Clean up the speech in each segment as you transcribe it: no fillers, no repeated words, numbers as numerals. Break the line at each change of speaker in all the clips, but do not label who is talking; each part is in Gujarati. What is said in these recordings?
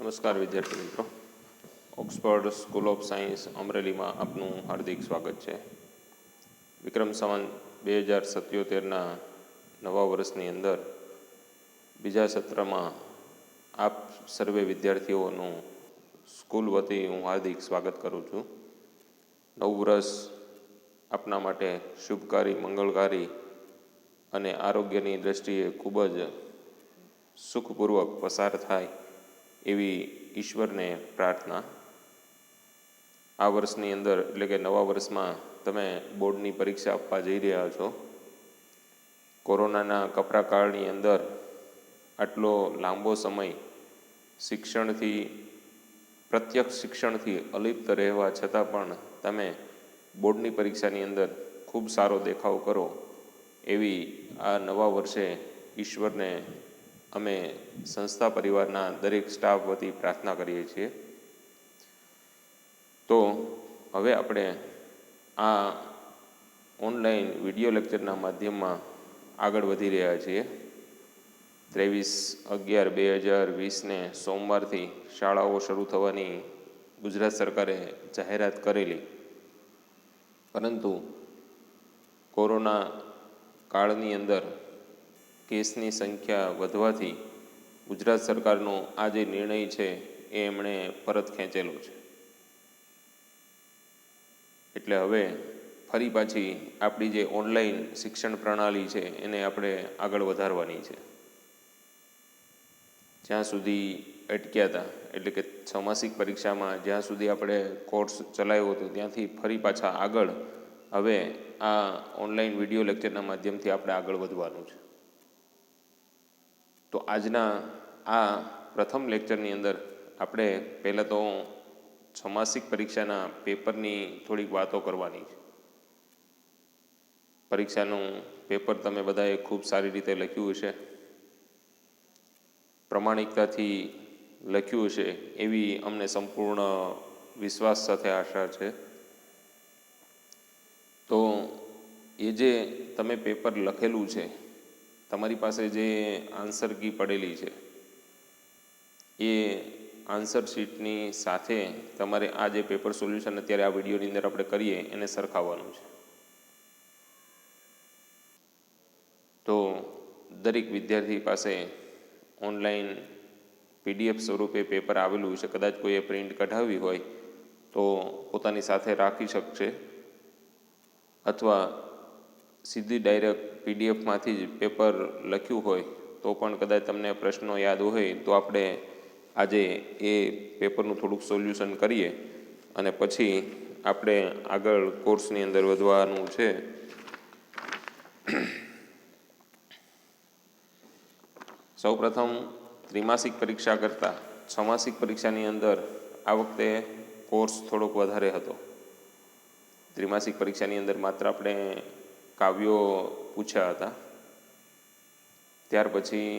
નમસ્કાર વિદ્યાર્થી મિત્રો, ઓક્સફર્ડ સ્કૂલ ઓફ સાયન્સ અમરેલીમાં આપનું હાર્દિક સ્વાગત છે. વિક્રમ સંવત 2077ના નવા વર્ષની અંદર બીજા સત્રમાં આપ સર્વે વિદ્યાર્થીઓનું સ્કૂલ વતી હું હાર્દિક સ્વાગત કરું છું. નવું વર્ષ આપના માટે શુભકારી, મંગળકારી અને આરોગ્યની દૃષ્ટિએ ખૂબ જ સુખપૂર્વક પસાર થાય એવી ઈશ્વરને પ્રાર્થના. આ વર્ષની અંદર એટલે કે નવા વર્ષમાં તમે બોર્ડની પરીક્ષા આપવા જઈ રહ્યા છો. કોરોનાના કપરા કાળની અંદર આટલો લાંબો સમય શિક્ષણથી, પ્રત્યક્ષ શિક્ષણથી અલિપ્ત રહેવા છતાં પણ તમે બોર્ડની પરીક્ષાની અંદર ખૂબ સારો દેખાવ કરો એવી આ નવા વર્ષે ઈશ્વરને અમે સંસ્થા પરિવારના દરેક સ્ટાફ વતી પ્રાર્થના કરીએ છીએ. તો હવે આપણે આ ઓનલાઈન વિડીયો લેક્ચરના માધ્યમમાં આગળ વધી રહ્યા છીએ. 23/11/2020ને સોમવારથી શાળાઓ શરૂ થવાની ગુજરાત સરકારે જાહેરાત કરેલી, પરંતુ કોરોના કાળની અંદર કેસની સંખ્યા વધવાથી ગુજરાત સરકારનો આ જે નિર્ણય છે એ એમણે પરત ખેંચેલો છે. એટલે હવે ફરી પાછી આપણી જે ઓનલાઈન શિક્ષણ પ્રણાલી છે એને આપણે આગળ વધારવાની છે. જ્યાં સુધી અટક્યા હતા એટલે કે છમાસિક પરીક્ષામાં જ્યાં સુધી આપણે કોર્સ ચલાવ્યો હતો ત્યાંથી ફરી પાછા આગળ હવે આ ઓનલાઈન વિડીયો લેક્ચરના માધ્યમથી આપણે આગળ વધવાનું છે. તો આજના આ પ્રથમ લેક્ચરની અંદર આપણે પહેલાં તો છમાસિક પરીક્ષાના પેપરની થોડીક વાતો કરવાની છે. પરીક્ષાનું પેપર તમે બધાએ ખૂબ સારી રીતે લખ્યું હશે, પ્રમાણિકતાથી લખ્યું હશે એવી અમને સંપૂર્ણ વિશ્વાસ સાથે આશા છે. તો એ જે તમે પેપર લખેલું છે, તમારી પાસે જે આન્સર કી પડેલી છે, એ આન્સર શીટની સાથે તમારે આ જે પેપર સોલ્યુશન અત્યારે આ વિડીયોની અંદર આપણે કરીએ એને સરખાવવાનું છે. તો દરેક વિદ્યાર્થી પાસે ઓનલાઈન PDF સ્વરૂપે પેપર આવેલું છે. કદાચ કોઈએ પ્રિન્ટ કઢાવી હોય તો પોતાની સાથે રાખી શકશે, અથવા સીધી ડાયરેક્ટ PDFમાંથી જ પેપર લખ્યું હોય તો પણ કદાચ તમને પ્રશ્નો યાદ હોય તો આપણે આજે એ પેપરનું થોડુંક સોલ્યુશન કરીએ અને પછી આપણે આગળ કોર્સની અંદર વધવાનું છે. સૌપ્રથમ ત્રિમાસિક પરીક્ષા કરતાં છમાસિક પરીક્ષાની અંદર આ વખતે કોર્સ થોડોક વધારે હતો. ત્રિમાસિક પરીક્ષાની અંદર માત્ર આપણે કાવ્યો પૂછ્યા હતા. ત્યાર પછી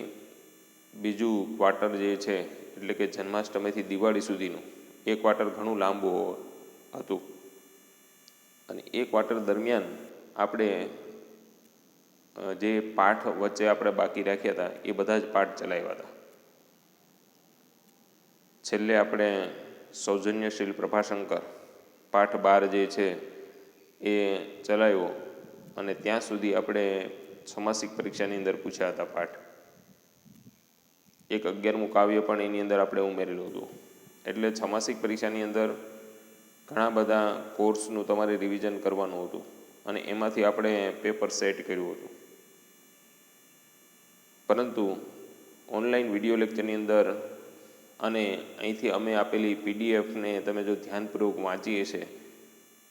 બીજું ક્વાર્ટર જે છે એટલે કે જન્માષ્ટમીથી દિવાળી સુધીનું એ ક્વાર્ટર ઘણું લાંબુ હતું, અને એ ક્વાર્ટર દરમિયાન આપણે જે પાઠ વચ્ચે આપણે બાકી રાખ્યા હતા એ બધા જ પાઠ ચલાવ્યા હતા. છેલ્લે આપણે સૌજન્યશીલ પ્રભાશંકર પાઠ 12 જે છે એ ચલાવ્યો, અને ત્યાં સુધી આપણે છમાસિક પરીક્ષાની અંદર પૂછ્યા હતા પાઠ. એક 11મું કાવ્ય પણ એની અંદર આપણે ઉમેરેલું હતું. એટલે છમાસિક પરીક્ષાની અંદર ઘણા બધા કોર્સનું તમારે રિવિઝન કરવાનું હતું, અને એમાંથી આપણે પેપર સેટ કર્યું હતું. પરંતુ ઓનલાઈન વિડીયો લેક્ચરની અંદર અને અહીંથી અમે આપેલી PDFને તમે જો ધ્યાનપૂર્વક વાંચી હશે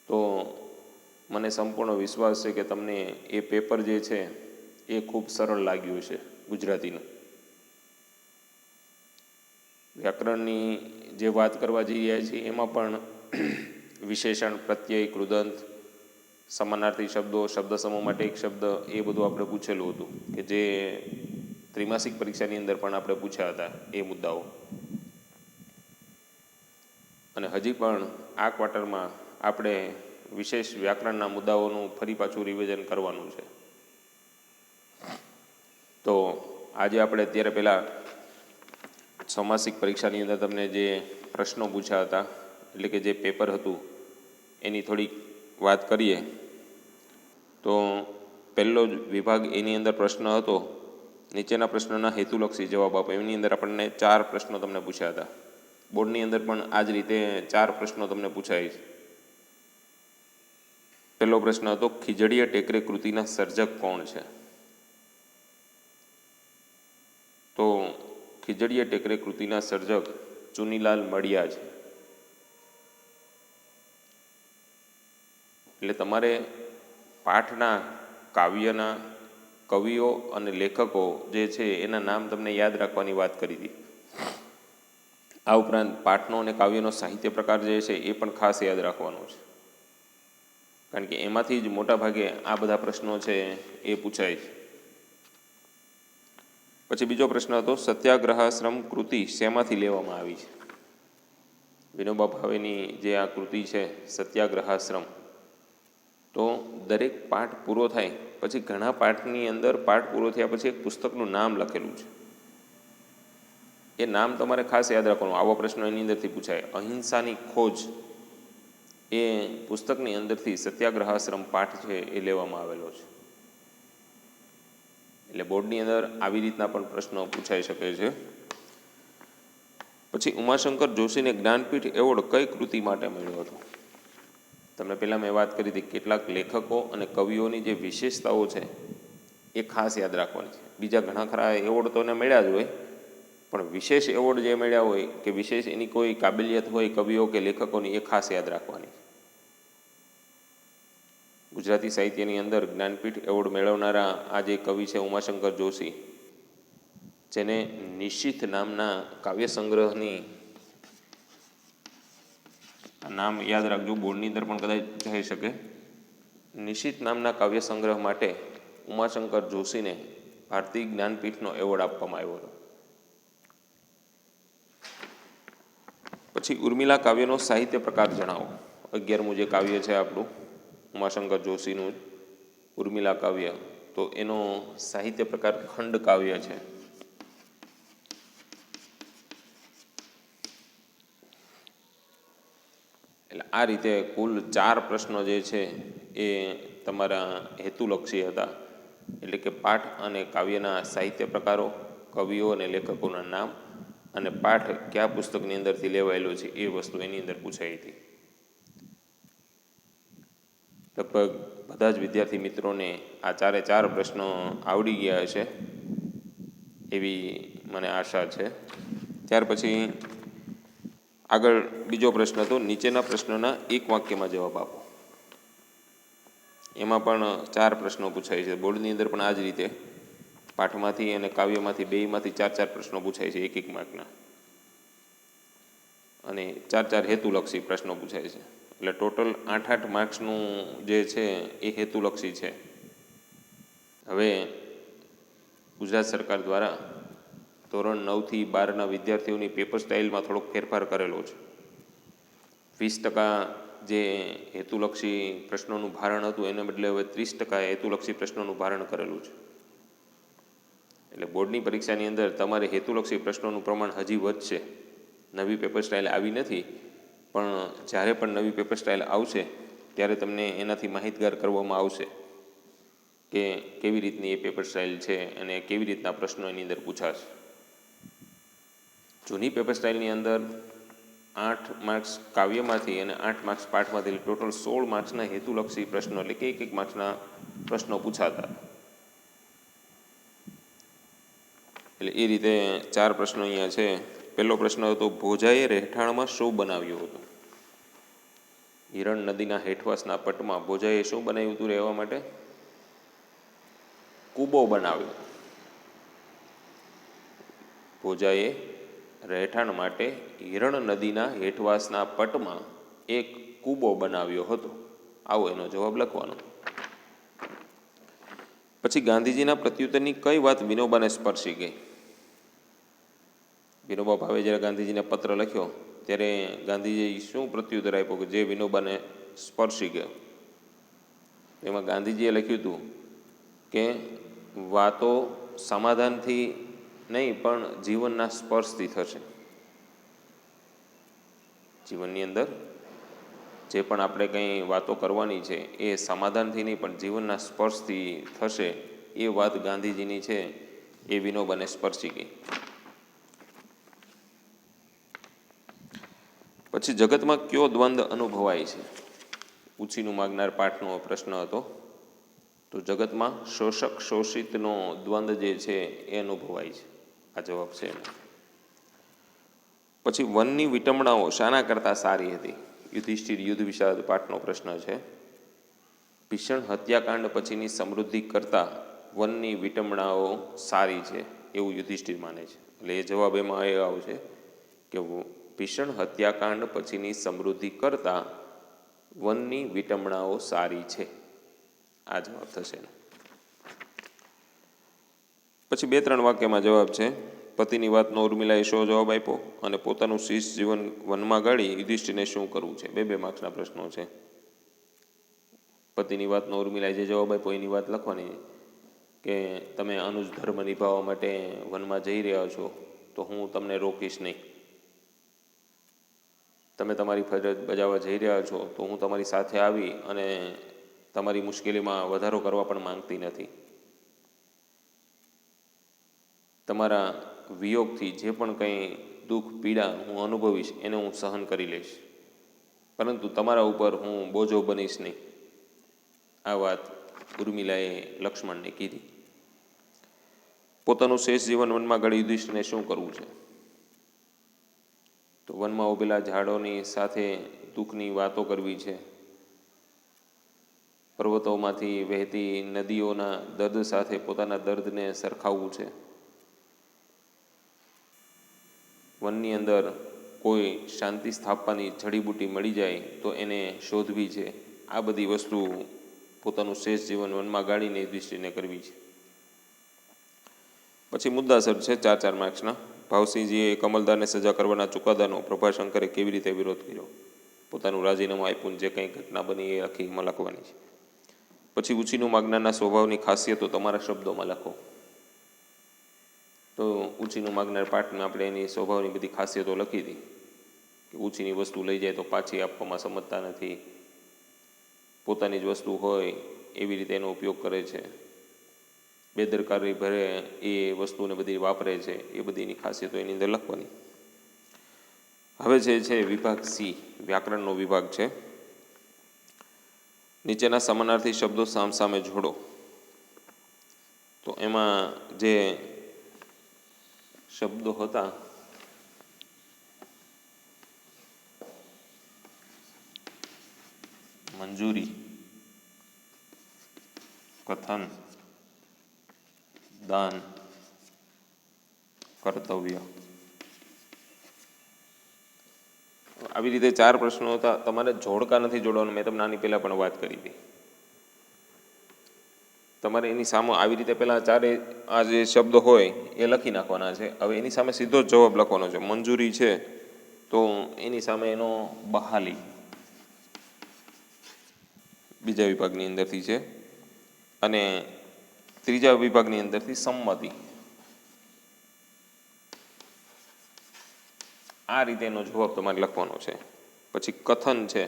તો મને સંપૂર્ણ વિશ્વાસ છે કે તમને એ પેપર જે છે એ ખૂબ સરળ લાગ્યું છે. ગુજરાતીનું વ્યાકરણની જે વાત કરવા જઈ રહ્યા છીએ એમાં પણ વિશેષણ, પ્રત્યય, કૃદંત, સમાનાર્થી શબ્દો, શબ્દ સમૂહ માટે એક શબ્દ, એ બધું આપણે પૂછેલું હતું કે જે ત્રિમાસિક પરીક્ષાની અંદર પણ આપણે પૂછ્યા હતા એ મુદ્દાઓ. અને હજી પણ આ ક્વાર્ટરમાં આપણે વિશેષ વ્યાકરણના મુદ્દાઓનું ફરી પાછું રિવિઝન કરવાનું છે. તો આજે આપણે અત્યારે પહેલાં છમાસિક પરીક્ષાની અંદર તમને જે પ્રશ્નો પૂછ્યા હતા, એટલે કે જે પેપર હતું એની થોડીક વાત કરીએ તો પહેલો જ વિભાગ એની અંદર પ્રશ્ન હતો, નીચેના પ્રશ્નના હેતુલક્ષી જવાબ આપો. એની અંદર આપણને 4 પ્રશ્નો તમને પૂછ્યા હતા. બોર્ડની અંદર પણ આ જ રીતે 4 પ્રશ્નો તમને પૂછાય છે. પહેલો પ્રશ્ન હતો, ખીજડીયા ટેકરે કૃતિના સર્જક કોણ છે? તો ખીજડીયા ટેકરે કૃતિના સર્જક ચુનીલાલ મડિયા છે. એટલે તમારે પાઠના કાવ્યના કવિઓ અને લેખકો જે છે એના નામ તમને યાદ રાખવાની વાત કરી હતી. આ ઉપરાંત પાઠનો અને કાવ્યનો સાહિત્ય પ્રકાર જે છે એ પણ ખાસ યાદ રાખવાનો છે, કારણ કે એમાંથી જ મોટાભાગે આ બધા પ્રશ્નો છે એ પૂછાય છે. પછી બીજો પ્રશ્ન હતો, સત્યાગ્રહાશ્રમ કૃતિ શેમાંથી લેવામાં આવી છે? વિનોબા ભાવેની જે આ કૃતિ છે સત્યાગ્રહાશ્રમ, તો દરેક પાઠ પૂરો થાય પછી ઘણા પાઠની અંદર પાઠ પૂરો થયા પછી એક પુસ્તકનું નામ લખેલું છે. એ નામ તમારે ખાસ યાદ રાખવાનું. આવો પ્રશ્ન એની અંદરથી પૂછાય. અહિંસાની ખોજ એ પુસ્તકની અંદરથી સત્યાગ્રહાશ્રમ પાઠ છે એ લેવામાં આવેલો છે. એટલે બોર્ડની અંદર આવી રીતના પણ પ્રશ્નો પૂછાઈ શકે છે. પછી ઉમાશંકર જોશીને જ્ઞાનપીઠ એવોર્ડ કઈ કૃતિ માટે મળ્યો હતો? તમને પહેલાં મેં વાત કરી હતી, કેટલાક લેખકો અને કવિઓની જે વિશેષતાઓ છે એ ખાસ યાદ રાખવાની છે. બીજા ઘણા ખરા એવોર્ડ તો એને મળ્યા જ હોય, પણ વિશેષ એવોર્ડ જે મળ્યા હોય કે વિશેષ એની કોઈ કાબિલિયત હોય કવિઓ કે લેખકોની, એ ખાસ યાદ રાખવાની છે. ગુજરાતી સાહિત્યની અંદર જ્ઞાનપીઠ એવોર્ડ મેળવનારા આ જે કવિ છે ઉમાશંકર જોશી, જેને નિશીથ નામના કાવ્ય સંગ્રહની, નામ યાદ રાખજો, બોર્ડની અંદર પણ કદાચ થઈ શકે, નિશીથ નામના કાવ્ય સંગ્રહ માટે ઉમાશંકર જોશીને ભારતીય જ્ઞાનપીઠનો એવોર્ડ આપવામાં આવ્યો હતો. પછી ઉર્મિલા કાવ્યનો સાહિત્ય પ્રકાર જણાવો. 11મું જે કાવ્ય છે આપણું ઉમાશંકર જોશીનું ઉર્મિલા કાવ્ય, તો એનો સાહિત્ય પ્રકાર ખંડ કાવ્ય છે. એટલે આ રીતે કુલ 4 પ્રશ્નો જે છે એ તમારા હેતુલક્ષી હતા. એટલે કે પાઠ અને કાવ્યના સાહિત્ય પ્રકારો, કવિઓ અને લેખકોના નામ, અને પાઠ કયા પુસ્તકની અંદરથી લેવાયેલો છે એ વસ્તુ એની અંદર પૂછાઈ હતી. લગભગ બધા જ વિદ્યાર્થી મિત્રોને આ 4 પ્રશ્નો આવડી ગયા હશે એવી મને આશા છે. ત્યાર પછી આગળ બીજો પ્રશ્ન હતો, નીચેના પ્રશ્નોના એક વાક્યમાં જવાબ આપો. એમાં પણ 4 પ્રશ્નો પૂછાય છે. બોર્ડની અંદર પણ આ જ રીતે પાઠમાંથી અને કાવ્યમાંથી બેયમાંથી 4 પ્રશ્નો પૂછાય છે, એક માર્કના, અને 4 હેતુલક્ષી પ્રશ્નો પૂછાય છે. એટલે ટોટલ 8 માર્ક્સનું જે છે એ હેતુલક્ષી છે. હવે ગુજરાત સરકાર દ્વારા ધોરણ 9થી 12ના વિદ્યાર્થીઓની પેપર સ્ટાઇલમાં થોડોક ફેરફાર કરેલો છે. 20% જે હેતુલક્ષી પ્રશ્નોનું ભારણ હતું એને બદલે હવે 30% હેતુલક્ષી પ્રશ્નોનું ભારણ કરેલું છે. એટલે બોર્ડની પરીક્ષાની અંદર તમારે હેતુલક્ષી પ્રશ્નોનું પ્રમાણ હજી વધશે. નવી પેપર સ્ટાઇલ આવી નથી, પણ જ્યારે પણ નવી પેપર સ્ટાઇલ આવશે ત્યારે તમને એનાથી માહિતગાર કરવામાં આવશે કે કેવી રીતની એ પેપર સ્ટાઇલ છે અને કેવી રીતના પ્રશ્નો એની અંદર પૂછાશે. જૂની પેપર સ્ટાઇલની અંદર 8 માર્ક્સ કાવ્યમાંથી અને 8 માર્ક્સ પાઠમાંથી, ટોટલ 16 માર્ક્સના હેતુલક્ષી પ્રશ્નો, એટલે કે 1 માર્ક્સના પ્રશ્નો પૂછાતા. એટલે એ રીતે 4 પ્રશ્નો અહીંયા છે. પહેલો પ્રશ્ન હતો, ભોજાએ રહેઠાણમાં શું બનાવ્યું હતું? હિરણ નદીના હેઠવાસના પટમાં ભોજાએ શું બનાવ્યું હતું રહેવા માટે? કૂબો બનાવ્યો. ભોજાએ રહેઠાણ માટે હિરણ નદીના હેઠવાસના પટમાં એક કૂબો બનાવ્યો હતો. આવો એનો જવાબ લખવાનો. પછી ગાંધીજીના પ્રત્યુત્તરની કઈ વાત વિનોબાને સ્પર્શી ગઈ? વિનોબા ભાવે જ્યારે ગાંધીજીને પત્ર લખ્યો ત્યારે ગાંધીજીએ શું પ્રત્યુત્તર આપ્યો કે જે વિનોબાને સ્પર્શી ગયો? એમાં ગાંધીજીએ લખ્યું હતું કે વાતો સમાધાનથી નહીં, પણ જીવનના સ્પર્શથી થશે. જીવનની અંદર જે પણ આપણે કંઈ વાતો કરવાની છે એ સમાધાનથી નહીં પણ જીવનના સ્પર્શથી થશે. એ વાત ગાંધીજીની છે, એ વિનોબાને સ્પર્શી ગઈ. પછી જગતમાં કયો દ્વંદ્વ અનુભવાય છે? ઉછીનું માગનાર પાઠનો પ્રશ્ન હતો. તો જગતમાં શોષક શોષિતનો દ્વંદ્વ જે છે એ અનુભવાય છે. આ જવાબ છે. પછી વનની વિટંબણાઓ શાના કરતાં સારી હતી? યુધિષ્ઠિર યુદ્ધ વિષાદ પાઠનો પ્રશ્ન છે. ભીષણ હત્યાકાંડ પછીની સમૃદ્ધિ કરતાં વનની વિટંબણાઓ સારી છે એવું યુધિષ્ઠિર માને છે. એટલે એ જવાબ એમાં એ આવશે કે ભીષણ હત્યાકાંડ પછીની સમૃદ્ધિ કરતાં વનની વિટંબણાઓ સારી છે. આ જવાબ થશે. પછી 2-3 વાક્યમાં જવાબ છે. પતિની વાતનો ઉર્મિલાએ શો જવાબ આપ્યો અને પોતાનું શીશ જીવન વનમાં ગાળી યુધિષ્ઠિરને શું કરવું છે? 2-2 માર્ક્સના પ્રશ્નો છે. પતિની વાતનો ઉર્મિલાએ જે જવાબ આપ્યો એની વાત લખવાની કે તમે અનુજ ધર્મ નિભાવવા માટે વનમાં જઈ રહ્યા છો તો હું તમને રોકીશ નહીં. તમે તમારી ફરજ બજાવવા જઈ રહ્યા છો તો હું તમારી સાથે આવી અને તમારી મુશ્કેલીમાં વધારો કરવા પણ માંગતી નથી. તમારા વિયોગથી જે પણ કંઈ દુઃખ પીડા હું અનુભવીશ એને હું સહન કરી લઈશ, પરંતુ તમારા ઉપર હું બોજો બનીશ નહીં. આ વાત ઉર્મિલાએ લક્ષ્મણને કીધી. પોતાનું શેષ જીવન વનમાં ગાળી યુધિષ્ઠિરને શું કરવું છે? તો વનમાં ઉભેલા ઝાડોની સાથે દુઃખની વાતો કરવી છે. પર્વતોમાંથી વહેતી નદીઓના દર્દ સાથે પોતાના દર્દને સરખાવવું છે. વનની અંદર કોઈ શાંતિ સ્થાપવાની જડીબુટી મળી જાય તો એને શોધવી છે. આ બધી વસ્તુ પોતાનું શેષ જીવન વનમાં ગાળીને યુધિષ્ઠિરને કરવી છે. પછી મુદ્દાસર છે 4-4 માર્ક્સના. ભાવસિંહજીએ કમલદારને સજા કરવાના ચુકાદાનો પ્રભાશંકરે કેવી રીતે વિરોધ કર્યો? પોતાનું રાજીનામું આપ્યું જે કંઈ ઘટના બની એ આખીમાં લખવાની છે. પછી ઉછીનું માગનારના સ્વભાવની ખાસિયતો તમારા શબ્દોમાં લખો. તો ઉછીનું માગનાર પાઠમાં આપણે એની સ્વભાવની બધી ખાસિયતો લખી હતી કે ઉછીની વસ્તુ લઈ જાય તો પાછી આપવામાં સમજતા નથી, પોતાની જ વસ્તુ હોય એવી રીતે એનો ઉપયોગ કરે છે, બેદરકારી ભરે એ વસ્તુને બધી વાપરે છે. એ બધી એની ખાસિયતો એની અંદર લખવાની. હવે જે છે વિભાગ સી, વ્યાકરણનો વિભાગ છે. નીચેના સમાનાર્થી શબ્દો સામસામે જોડો. તો એમાં જે શબ્દો હતા મંજૂરી, કથન, દાન, કર્તવ્ય. આવી રીતે 4 પ્રશ્નો હતા. તમારે જોડકા નથી જોડવાનું. મેં તમને આની પહેલાં પણ વાત કરી હતી. તમારે એની સામે આવી રીતે પહેલાં 4 આ જે શબ્દો હોય એ લખી નાખવાના છે. હવે એની સામે સીધો જ જવાબ લખવાનો છે. મંજૂરી છે તો એની સામે એનો બહાલી બીજા વિભાગની અંદરથી છે, અને ત્રીજા વિભાગની અંદરથી સંમતિ. આ રીતે એનો જવાબ તમારે લખવાનો છે. પછી કથન છે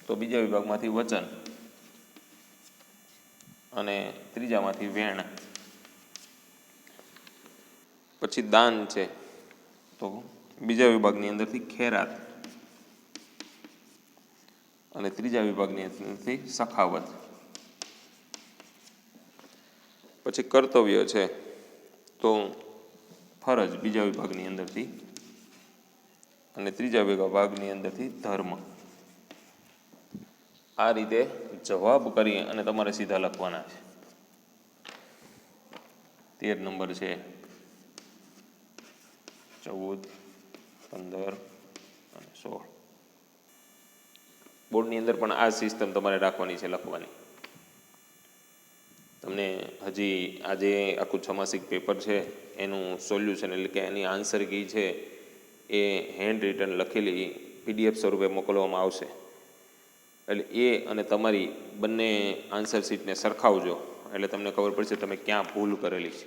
તો બીજા વિભાગમાંથી વચન અને ત્રીજામાંથી વેણ. પછી દાન છે તો બીજા વિભાગની અંદરથી ખેરાત અને ત્રીજા વિભાગની અંદરથી સખાવત. પછી કર્તવ્ય છે તો ફરજ બીજા વિભાગની અંદરથી, અને ત્રીજા વિભાગની અંદરથી ધર્મ. આ રીતે જવાબ કરી અને તમારે સીધા લખવાના છે. 13 નંબર છે, 14, 15 અને 16. બોર્ડની અંદર પણ આ સિસ્ટમ તમારે રાખવાની છે, લખવાની. તમને હજી આજે આખું 6 માસિક પેપર છે એનું સોલ્યુશન એટલે કે એની આન્સર કી છે એ હેન્ડ રિટન લખેલી PDF સ્વરૂપે મોકલવામાં આવશે. એટલે એ અને તમારી બંને આન્સર શીટને સરખાવજો એટલે તમને ખબર પડશે તમે ક્યાં ભૂલ કરેલી છે.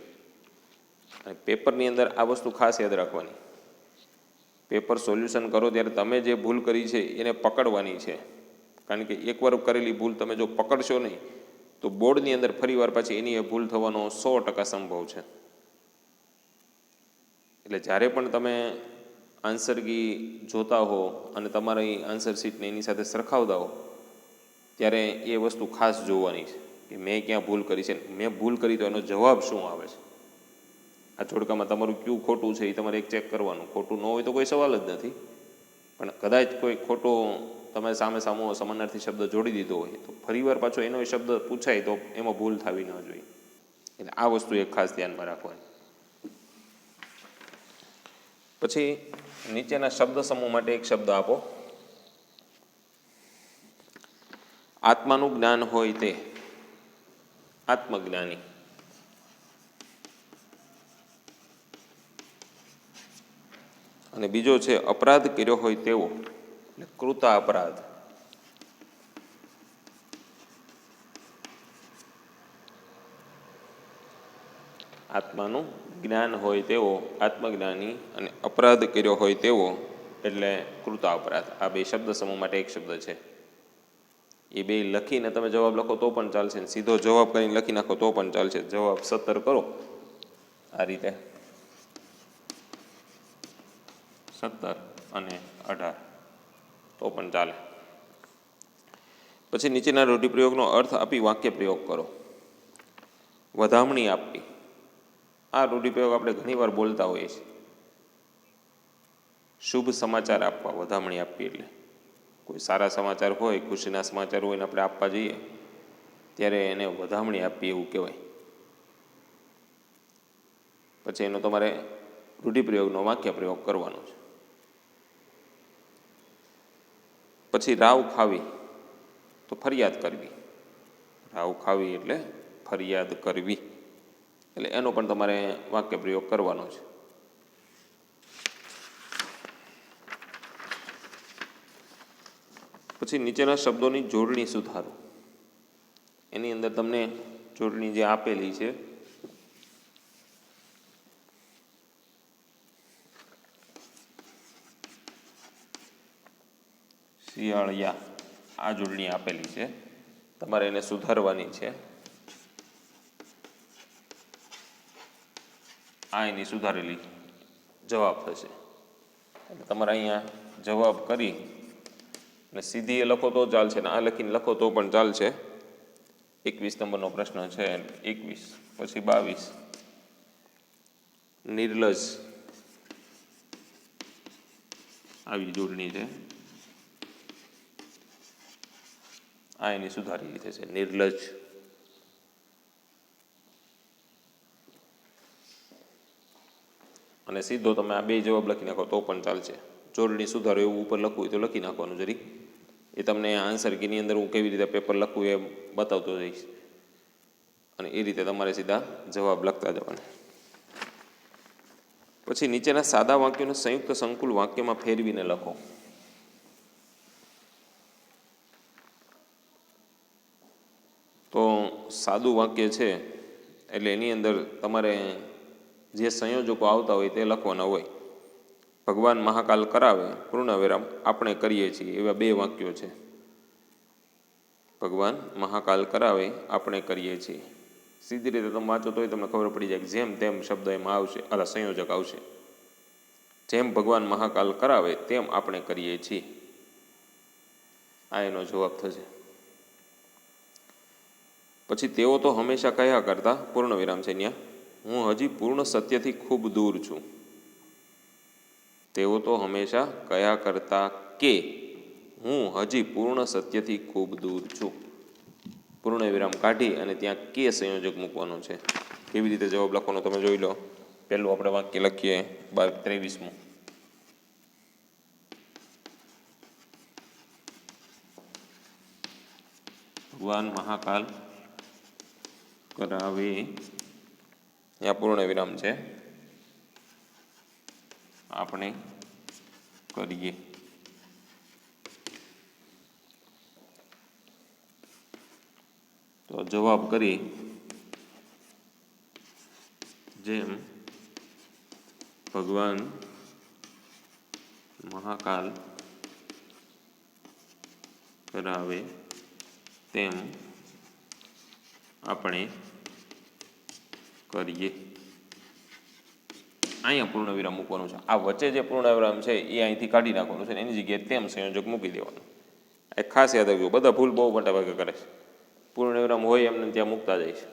અને પેપરની અંદર આ વસ્તુ ખાસ યાદ રાખવાની, પેપર સોલ્યુશન કરો ત્યારે તમે જે ભૂલ કરી છે એને પકડવાની છે. કારણ કે એકવાર કરેલી ભૂલ તમે જો પકડશો નહીં તો બોર્ડની અંદર ફરીવાર પાછી એની એ ભૂલ થવાનો 100% સંભવ છે. એટલે જ્યારે પણ તમે આન્સર કી જોતા હો અને તમારી આન્સર શીટને એની સાથે સરખાવતા હો ત્યારે એ વસ્તુ ખાસ જોવાની છે કે મેં ક્યાં ભૂલ કરી છે, મેં ભૂલ કરી તો એનો જવાબ શું આવે છે. આ જોડકામાં તમારું ક્યું ખોટું છે એ તમારે એક ચેક કરવાનું. ખોટું ન હોય તો કોઈ સવાલ જ નથી, પણ કદાચ કોઈ ખોટો તમે સામો સમાનાર્થી શબ્દ જોડી દીધો હોય તો ફરીવાર પાછો એનો શબ્દ પૂછાય તો એમાં ભૂલ થવી ન જોઈએ. એટલે આ વસ્તુ એક ખાસ ધ્યાનમાં રાખવાની. પછી નીચેના શબ્દ સમૂહ માટે એક શબ્દ આપો. આત્માનું જ્ઞાન હોય તે આત્મજ્ઞાની. અને બીજો છે અપરાધ કર્યો હોય તેવો એટલે કૃતા અપરાધ. આત્માનું જ્ઞાન હોય તેવો આત્મજ્ઞાની અને અપરાધ કર્યો હોય તેવો એટલે કૃતા અપરાધ. આ બે શબ્દ સમૂહ માટે એક શબ્દ છે. એ બે લખીને તમે જવાબ લખો તો પણ ચાલશે, સીધો જવાબ કરીને લખી નાખો તો પણ ચાલશે. જવાબ 17 કરો આ રીતે, 17 અને 18 તો પણ ચાલે. પછી નીચેના રૂઢિપ્રયોગનો અર્થ આપી વાક્ય પ્રયોગ કરો. વધામણી આપવી. આ રૂઢિપ્રયોગ આપણે ઘણીવાર બોલતા હોઈએ છીએ. શુભ સમાચાર આપવા, વધામણી આપવી એટલે કોઈ સારા સમાચાર હોય, ખુશીના સમાચાર હોય ને આપણે આપવા જઈએ ત્યારે એને વધામણી આપવી એવું કહેવાય. પછી એનો તમારે રૂઢિપ્રયોગનો વાક્ય પ્રયોગ કરવાનો છે. પછી રાવ ખાવી તો ફરિયાદ કરવી. રાવ ખાવી એટલે ફરિયાદ કરવી, એટલે એનો પણ તમારે વાક્ય પ્રયોગ કરવાનો છે. પછી નીચેના શબ્દોની જોડણી સુધારો. એની અંદર તમને જોડણી જે આપેલી છે શિયાળિયા, આ જોડણી આપેલી છે, તમારે એને સુધારવાની છે. આ એની સુધારેલી જવાબ થશે. એટલે તમારે અહીંયા જવાબ કરી અને સીધી એ લખો તો ચાલશે ને આ લખીને લખો તો પણ ચાલશે. 21 નંબરનો પ્રશ્ન છે. 21 પછી 22 નિર્લજ, આવી જોડણી છે. આ એની સુધારેલી થશે નિર્લજ. અને સીધો તમે આ બે જવાબ લખી નાખો તો પણ ચાલશે. જોડણી સુધારો એવું ઉપર લખવું હોય તો લખી નાખવાનું જરીક. એ તમને આન્સર કીની અંદર હું કેવી રીતે પેપર લખવું એ બતાવતો જઈશ અને એ રીતે તમારે સીધા જવાબ લખતા જવાના. પછી નીચેના સાદા વાક્યોને સંયુક્ત સંકુલ વાક્યમાં ફેરવીને લખો. તો સાદું વાક્ય છે એટલે એની અંદર તમારે જે સંયોજકો આવતા હોય તે લખવાના હોય. ભગવાન મહાકાલ કરાવે પૂર્ણવિરામ આપણે કરીએ છીએ, એવા બે વાક્યો છે. ભગવાન મહાકાલ કરાવે આપણે કરીએ છીએ. સીધી રીતે તમે વાંચો તોય તમને ખબર પડી જાય કે જેમ તેમ શબ્દ એમાં આવશે, સંયોજક આવશે. જેમ ભગવાન મહાકાલ કરાવે તેમ આપણે કરીએ છીએ, આ એનો જવાબ થશે. પછી તેઓ તો હંમેશા કયા કરતા, પૂર્ણ વિરામ છે ત્યાં, હું હજી પૂર્ણ સત્યથી ખૂબ દૂર છું. તેઓ તો હંમેશા કયા કરતા કે હું હજી પૂર્ણ સત્યથી ખૂબ દૂર છું. પૂર્ણ વિરામ કાઢી અને ત્યાં કે સંયોજક મૂકવાનો છે. કેવી રીતે જવાબ લખવાનો તમે જોઈ લો. પહેલું આપણે વાક્ય લખીએ 23મું. ભગવાન મહાકાલ કરાવે, ત્યાં પૂર્ણ વિરામ છે, આપણે કરીએ. તો જવાબ કરી જેમ ભગવાન મહાકાલ કરાવે તેમ આપણે કરીએ. અહીંયા પૂર્ણવિરામ મૂકવાનું છે. આ વચ્ચે જે પૂર્ણવિરામ છે એ અહીંથી કાઢી નાખવાનું છે ને એની જગ્યાએ તેમ સંયોજક મૂકી દેવાનું. એ ખાસ યાદ રાખજો. બધા ભૂલ બહુ મોટા ભાગે કરે છે. પૂર્ણવિરામ હોય એમને ત્યાં મૂકતા જાય છે.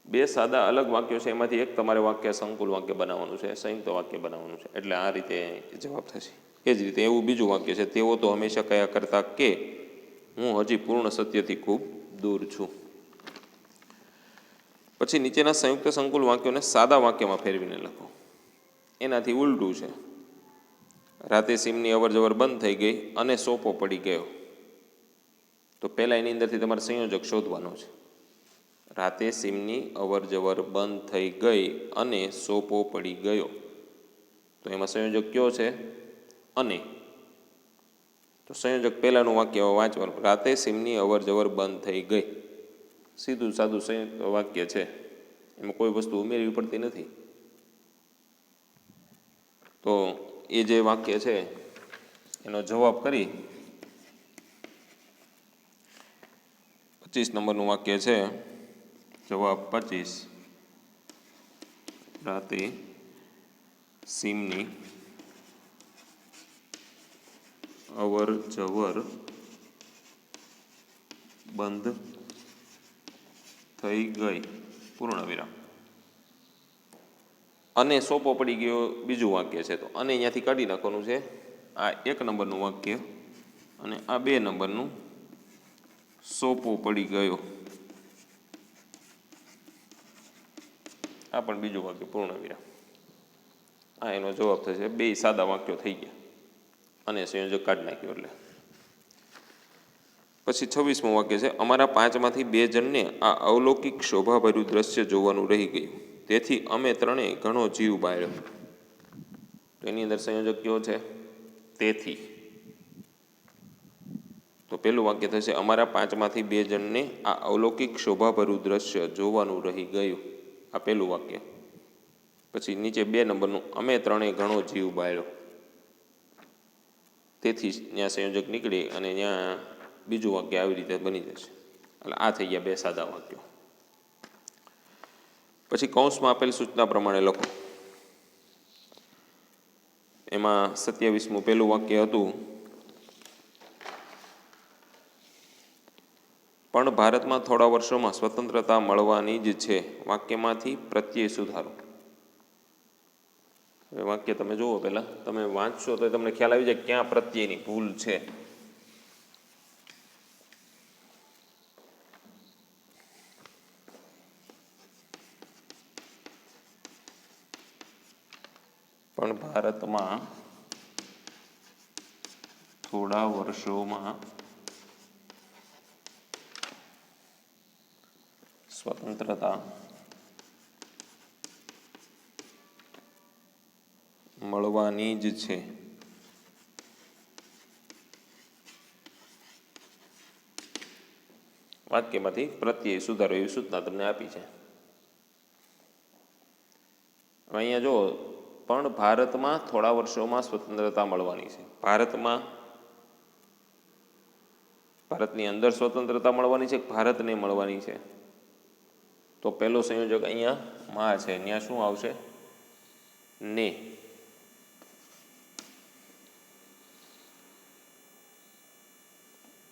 બે સાદા અલગ વાક્યો છે, એમાંથી એક તમારે વાક્ય સંકુલ વાક્ય બનાવવાનું છે, સંયુક્ત વાક્ય બનાવવાનું છે. એટલે આ રીતે જવાબ થશે. એ જ રીતે એવું બીજું વાક્ય છે, તેઓ તો હંમેશા કયા કરતા કે હું હજી પૂર્ણ સત્યથી ખૂબ દૂર છું. પછી નીચેના સંયુક્ત સંકુલ વાક્યોને સાદા વાક્યમાં ફેરવીને લખો. એનાથી ઉલટું છે. રાતે સીમની અવરજવર બંધ થઈ ગઈ અને સોપો પડી ગયો. તો પહેલાં એની અંદરથી તમારે સંયોજક શોધવાનો છે. રાતે સીમની અવરજવર બંધ થઈ ગઈ અને સોપો પડી ગયો. તો એમાં સંયોજક કયો છે? અને. તો સંયોજક પહેલાંનું વાક્ય વાંચવાનું. રાતે સીમની અવરજવર બંધ થઈ ગઈ. સીધું સાદું સંયુક્ત વાક્ય છે, એમાં કોઈ વસ્તુ ઉમેરવી પડતી નથી. તો એ જે વાક્ય છે એનો જવાબ કરી 25 નંબરનું વાક્ય છે. જવાબ 25. રાતે સીમની અવર જવર બંધ થઈ ગઈ પૂર્ણ વિરામ. અને સોપો પડી ગયો બીજું વાક્ય છે. તો અને અહીંયાથી કાઢી નાખવાનું છે. આ 1 નંબરનું વાક્ય અને આ 2 નંબરનું સોપો પડી ગયો. આ પણ બીજું વાક્ય પૂર્ણ વિરામ. આ એનો જવાબ થશે. 2 સાદા વાક્યો થઈ ગયા અને સંયોજક કાઢી નાખ્યો એટલે. પછી 26મું વાક્ય છે, અમારા 5માંથી 2 જણને આ અવલૌકિક શોભાભર્યું દ્રશ્ય જોવાનું રહી ગયું, તેથી અમે ત્રણેય ઘણો જીવ બાળ્યો. તો એની અંદર સંયોજક કયો છે? તેથી. તો પહેલું વાક્ય થશે અમારા 5માંથી 2 જણને આ અવલૌકિક શોભાભર્યું દ્રશ્ય જોવાનું રહી ગયું. આ પહેલું વાક્ય. પછી નીચે 2 નંબરનું અમે ત્રણેય ઘણો જીવ બાળ્યો. તેથી ત્યાં સંયોજક નીકળી અને ત્યાં બીજું વાક્ય આવી રીતે બની જશે. એટલે આ થઈ ગયા 2 સાદા વાક્યો. પછી કૌંસમાં આપેલ સૂચના પ્રમાણે લખો. એમાં 27મું પહેલું વાક્ય હતું, પણ ભારતમાં થોડા વર્ષોમાં સ્વતંત્રતા મળવાની જ છે. વાક્યમાંથી પ્રત્યય સુધારો. હવે વાક્ય તમે જુઓ, પહેલાં તમે વાંચશો તો તમને ખ્યાલ આવી જાય ક્યાં પ્રત્યયની ભૂલ છે. પણ ભારતમાં થોડા વર્ષોમાં સ્વતંત્રતા મળવાની જ છે. વાક્યમાંથી પ્રત્યય સુધારો એવી સૂચના તમને આપી છે. અહીંયા જો પણ ભારતમાં થોડા વર્ષોમાં સ્વતંત્રતા મળવાની છે. ભારતની અંદર સ્વતંત્રતા મળવાની છે, ભારતને મળવાની છે. તો પહેલો સંયોજક અહીંયા માં છે, ત્યાં શું આવશે? ને.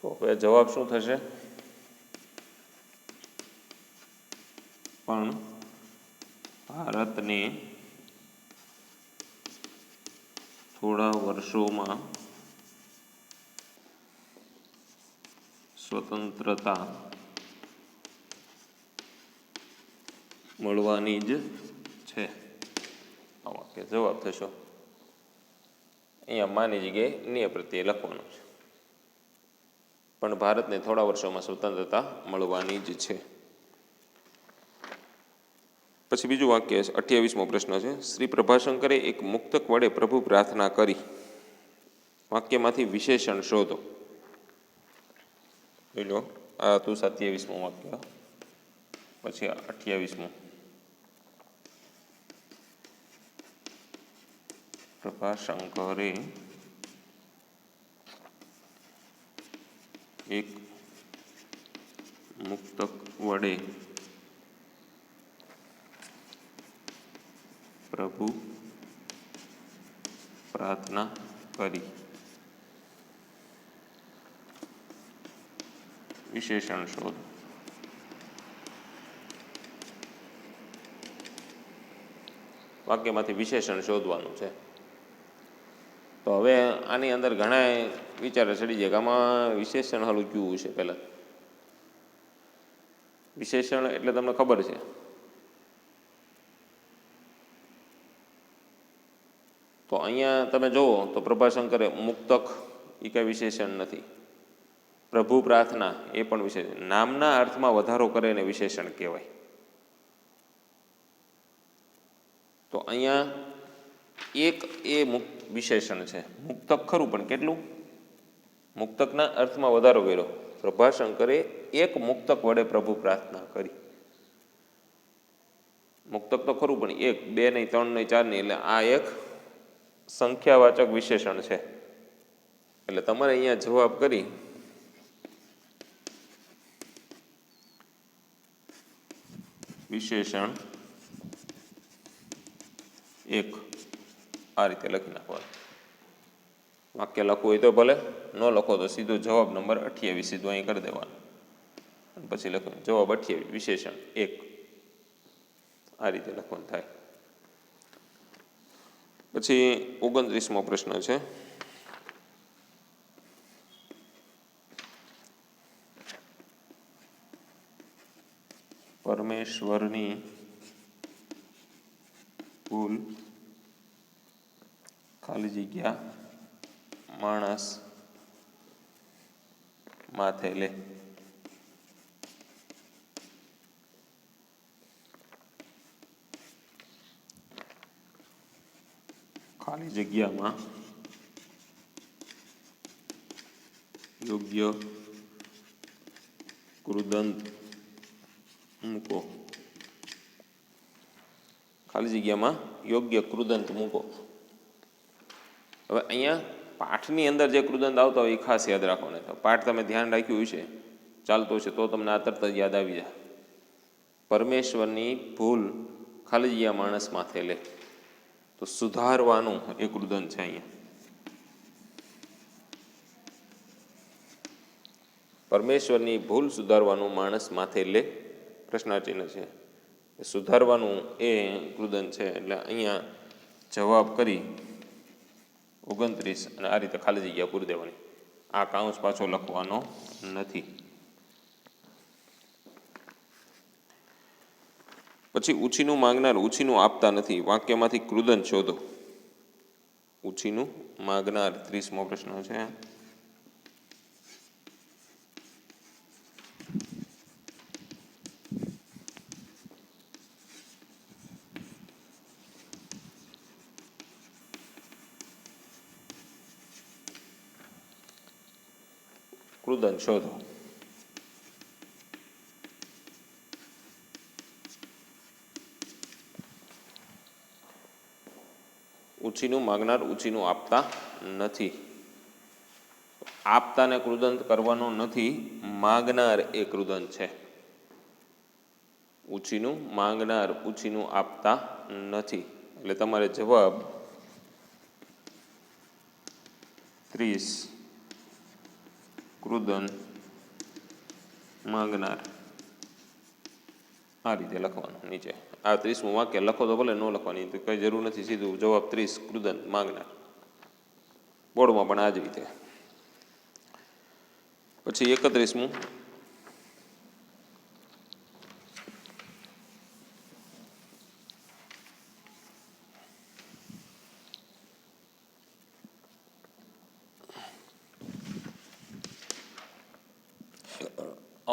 તો હવે જવાબ શું થશે? પણ ભારતને થોડા વર્ષોમાં સ્વતંત્રતા મળવાની જ છે. આ વાક્ય જવાબ થશો. અહીંયા માની જગ્યાએ ને પ્રત્યે લખવાનું છે. પણ ભારતને થોડા વર્ષોમાં સ્વતંત્રતા મળવાની જ છે. પછી બીજું વાક્ય 28મો પ્રશ્ન છે, શ્રી પ્રભાશંકરે એક મુક્તક વડે પ્રભુ પ્રાર્થના કરી. વાક્યમાંથી વિશેષણ શોધો. જોઈ લો, આ હતું 27મું વાક્ય. પછી 28મું. પ્રભાશંકરે એક મુક્તક વડે પ્રભુ પ્રાર્થના કરી. વિશેષણ શોધ. વાક્યમાંથી વિશેષણ શોધવાનું છે. તો હવે આની અંદર ઘણા વિચારો ચડી જાય કે આમાં વિશેષણ હાલું કયું છે. પહેલાં વિશેષણ એટલે તમને ખબર છે, તો અહીંયા તમે જુઓ તો પ્રભાશંકરે મુક્તક એ કંઈ વિશેષણ નથી. પ્રભુ પ્રાર્થના એ પણ વિશેષણ. નામના અર્થમાં વધારો કરે એને વિશેષણ કહેવાય. તો અહીંયા એક એ વિશેષણ છે. મુક્તક ખરું, પણ કેટલું? મુક્તકના અર્થમાં વધારો કર્યો. પ્રભાશંકરે એક મુક્તક વડે પ્રભુ પ્રાર્થના કરી. મુક્તક તો ખરું, પણ એક, બે નહીં, ત્રણ નહીં, ચાર નહીં. એટલે આ એક સંખ્યાવાચક વિશેષણ છે. એટલે તમારે અહીંયા જવાબ કરી વિશેષણ એક આ રીતે લખી નાખવાનું. વાક્ય લખવું હોય તો ભલે, ન લખો તો સીધો જવાબ નંબર 28 સીધું અહીં કરી દેવાનું. પછી લખવાનું જવાબ 28 વિશેષણ એક, આ રીતે લખવાનું થાય. પછી 29મો પ્રશ્ન છે. પરમેશ્વરની ભૂલ ખાલી જગ્યા માણસ માથે લે. ખાલી જગ્યામાં યોગ્ય કૃદંત મૂકો. ખાલી જગ્યામાં યોગ્ય કૃદંત મૂકો. હવે અહીંયા પાઠની અંદર જે કૃદંત આવતા હોય એ ખાસ યાદ રાખવાના. પાઠ તમે ધ્યાન રાખ્યું છે, ચાલતો છે, તો તમને આ તરત જ યાદ આવી જાય. પરમેશ્વરની ભૂલ ખાલી જગ્યા માણસ માથે લે. તો સુધારવાનું એ કૃદંત છે અહીંયા. પરમેશ્વરની ભૂલ સુધારવાનું માણસ માથે લે, પ્રશ્નાચિહ્ન છે. સુધારવાનું એ કૃદંત છે. એટલે અહીંયા જવાબ કરી 29 અને આ રીતે ખાલી જગ્યા પૂરી દેવાની. આ કાઉન્સ પાછો લખવાનો નથી. પછી ઉછીનું માંગનાર ઉછીનું આપતા નથી. વાક્યમાંથી કૃદંત શોધો. ઉછીનું માંગનાર 30મો પ્રશ્ન છે. કૃદંત શોધો. ઉછીનું માંગનાર ઉછીનું આપતા નથી. આપતાને કૃદંત કરવાનો નથી, માંગનાર એ કૃદંત છે. ઉછીનું માંગનાર ઉછીનું આપતા નથી. એટલે તમારે જવાબ 30 કૃદંત માંગનાર આ રીતે લખવાનું. નીચે આ 30મું વાક્ય લખો તો ભલે, ન લખવાની તો કંઈ જરૂર નથી. સીધું જવાબ 30 કૃદંત માંગનાર. બોર્ડમાં પણ આ જ રીતે. પછી 31મું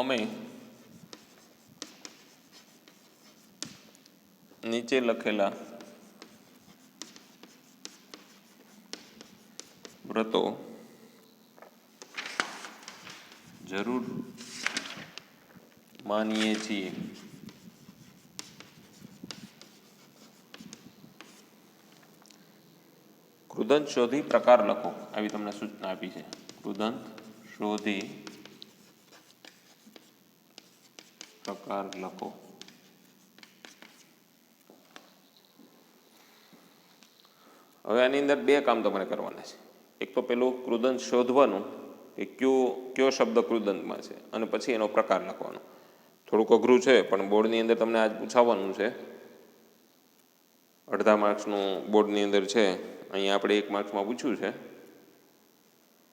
અમે નીચે લખેલા વ્રતો જરૂર માનીએ છીએ. કૃદંત શોધી પ્રકાર લખો, આવી તમને સૂચના આપી છે. કૃદંત શોધી પ્રકાર લખો. હવે આની અંદર બે કામ તમારે કરવાના છે. એક તો પેલું કૃદંત શોધવાનું કે કયો શબ્દ કૃદંતમાં છે, અને પછી એનો પ્રકાર લખવાનો. થોડુંક અઘરું છે, પણ બોર્ડની અંદર તમને આજ પૂછાવાનું છે. અડધા માર્ક્સનું બોર્ડની અંદર છે. અહીંયા આપણે 1 માર્ક્સમાં પૂછ્યું છે,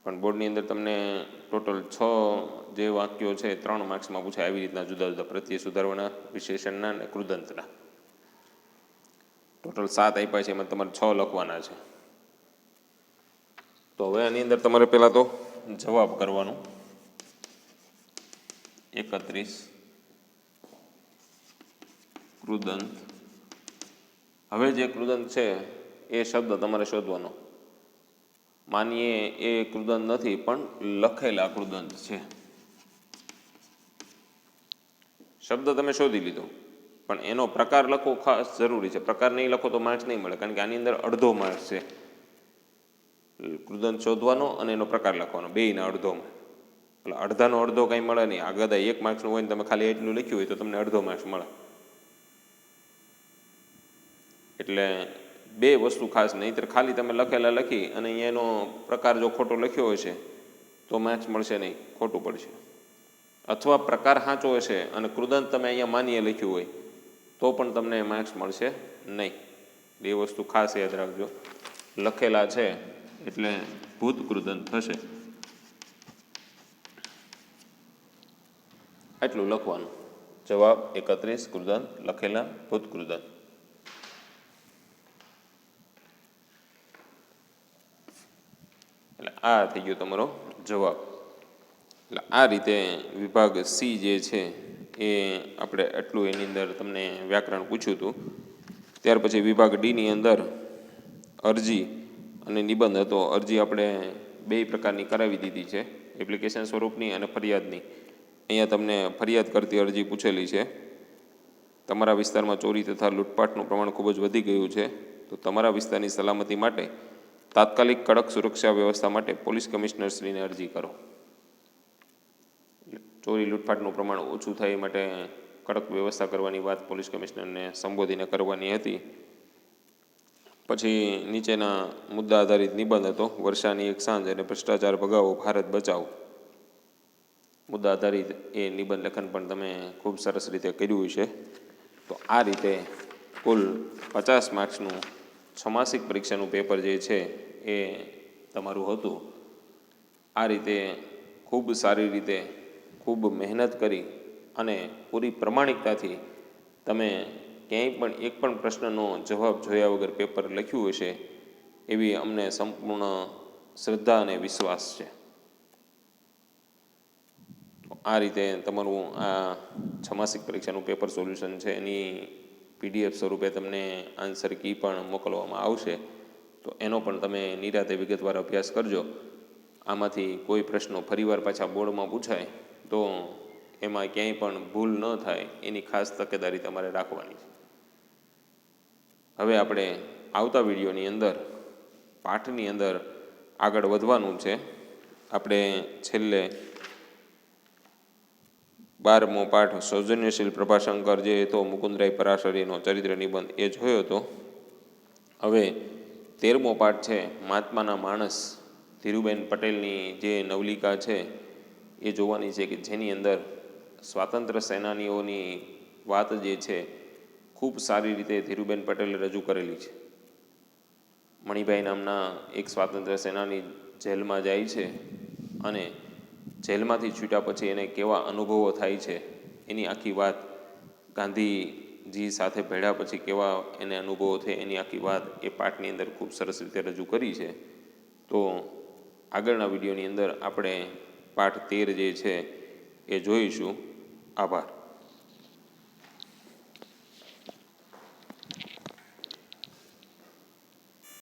પણ બોર્ડની અંદર તમને ટોટલ 6 જે વાક્યો છે 3 માર્ક્સમાં પૂછાય. આવી રીતના જુદા જુદા પ્રત્યય સુધારવાના, વિશેષણના અને કૃદંતના. ટોટલ 7 આપ્યા છે, એમાં તમારે 6 લખવાના છે. તો હવે આની અંદર તમારે પહેલાં તો જવાબ કરવાનો. 31 કૃદંત. હવે જે કૃદંત છે એ શબ્દ તમારે શોધવાનો. માનીએ એ કૃદંત નથી, પણ લખેલા કૃદંત છે. શબ્દ તમે શોધી લીધો, પણ એનો પ્રકાર લખવો ખાસ જરૂરી છે. પ્રકાર નહીં લખો તો માર્ક્સ નહીં મળે, કારણ કે આની અંદર અડધો માર્ક્સ છે. કૃદંત શોધવાનો અને એનો પ્રકાર લખવાનો, બેયના અડધોમાં. એટલે અડધાનો અડધો કંઈ મળે નહીં. આ ગદા 1 માર્ક્સનું હોય ને તમે ખાલી એટલું લખ્યું હોય તો તમને અડધો માર્ક્સ મળે. એટલે બે વસ્તુ ખાસ, નહીંતર ખાલી તમે લખેલા લખી અને અહીંયા એનો પ્રકાર જો ખોટો લખ્યો હશે તો માર્ક્સ મળશે નહીં, ખોટું પડશે. અથવા પ્રકાર સાચો હશે અને કૃદંત તમે અહીંયા માનીએ લખ્યું હોય તો પણ તમને માર્ક્સ મળશે નહીં. બે વસ્તુ ખાસ યાદ રાખજો. લખેલા છે એટલે ભૂત કૃદંત થશે. આટલું લખવાનું. જવાબ 31 કૃદંત, લખેલા ભૂત કૃદંત. એટલે આ થઈ ગયો તમારો જવાબ. એટલે આ રીતે વિભાગ સી જે છે એ આપણે આટલું એની અંદર તમને વ્યાકરણ પૂછ્યું હતું. ત્યાર પછી વિભાગ ડીની અંદર અરજી અને નિબંધ હતો. અરજી આપણે 2 પ્રકારની કરાવી દીધી છે, એપ્લિકેશન સ્વરૂપની અને ફરિયાદની. અહીંયા તમને ફરિયાદ કરતી અરજી પૂછેલી છે. તમારા વિસ્તારમાં ચોરી તથા લૂંટપાટનું પ્રમાણ ખૂબ જ વધી ગયું છે, તો તમારા વિસ્તારની સલામતી માટે તાત્કાલિક કડક સુરક્ષા વ્યવસ્થા માટે પોલીસ કમિશનરશ્રીને અરજી કરો. ચોરી લૂંટફાટનું પ્રમાણ ઓછું થાય એ માટે કડક વ્યવસ્થા કરવાની વાત પોલીસ કમિશનરને સંબોધીને કરવાની હતી. પછી નીચેના મુદ્દા આધારિત નિબંધ હતો. વર્ષાની એક સાંજ અને ભ્રષ્ટાચાર ભગાવો, ભારત બચાવો. મુદ્દા આધારિત એ નિબંધ લેખન પણ તમે ખૂબ સરસ રીતે કર્યું છે. તો આ રીતે કુલ 50 માર્ક્સનું 6 માસિક પરીક્ષાનું પેપર જે છે એ તમારું હતું. આ રીતે ખૂબ સારી રીતે, ખૂબ મહેનત કરી અને પૂરી પ્રમાણિકતાથી તમે ક્યાંય પણ એક પણ પ્રશ્નનો જવાબ જોયા વગર પેપર લખ્યું હશે એવી અમને સંપૂર્ણ શ્રદ્ધા અને વિશ્વાસ છે. આ રીતે તમારું આ 6 માસિક પરીક્ષાનું પેપર સોલ્યુશન છે એની PDF સ્વરૂપે તમને આન્સર કી પણ મોકલવામાં આવશે. તો એનો પણ તમે નિરાતે વિગતવાર અભ્યાસ કરજો. આમાંથી કોઈ પ્રશ્નો ફરીવાર પાછા બોર્ડમાં પૂછાય તો એમાં ક્યાંય પણ ભૂલ ન થાય એની ખાસ તકેદારી તમારે રાખવાની છે. હવે આપણે આવતા વિડીયોની અંદર પાઠની અંદર આગળ વધવાનું છે. આપણે છેલ્લે 12મો પાઠ સૌજન્યશીલ પ્રભાશંકર જે હતો મુકુંદરાય પરાશરીનો ચરિત્ર નિબંધ એ જોયો હતો. હવે 13મો પાઠ છે મહાત્માના માણસ, ધીરુબેન પટેલની જે નવલિકા છે એ જોવાની છે, કે જેની અંદર સ્વાતંત્ર્ય સેનાનીઓની વાત જે છે ખૂબ સારી રીતે ધીરુબેન પટેલે રજૂ કરેલી છે. મણિભાઈ નામના એક સ્વાતંત્ર્ય સેનાની જેલમાં જાય છે અને જેલમાંથી છૂટ્યા પછી એને કેવા અનુભવો થાય છે એની આખી વાત, ગાંધીજી સાથે ભેળ્યા પછી કેવા એને અનુભવો થાય એની આખી વાત એ પાઠની અંદર ખૂબ સરસ રીતે રજૂ કરી છે. તો આગળના વિડીયોની અંદર આપણે પાઠ 13 જે છે એ જોઈશું. આભાર.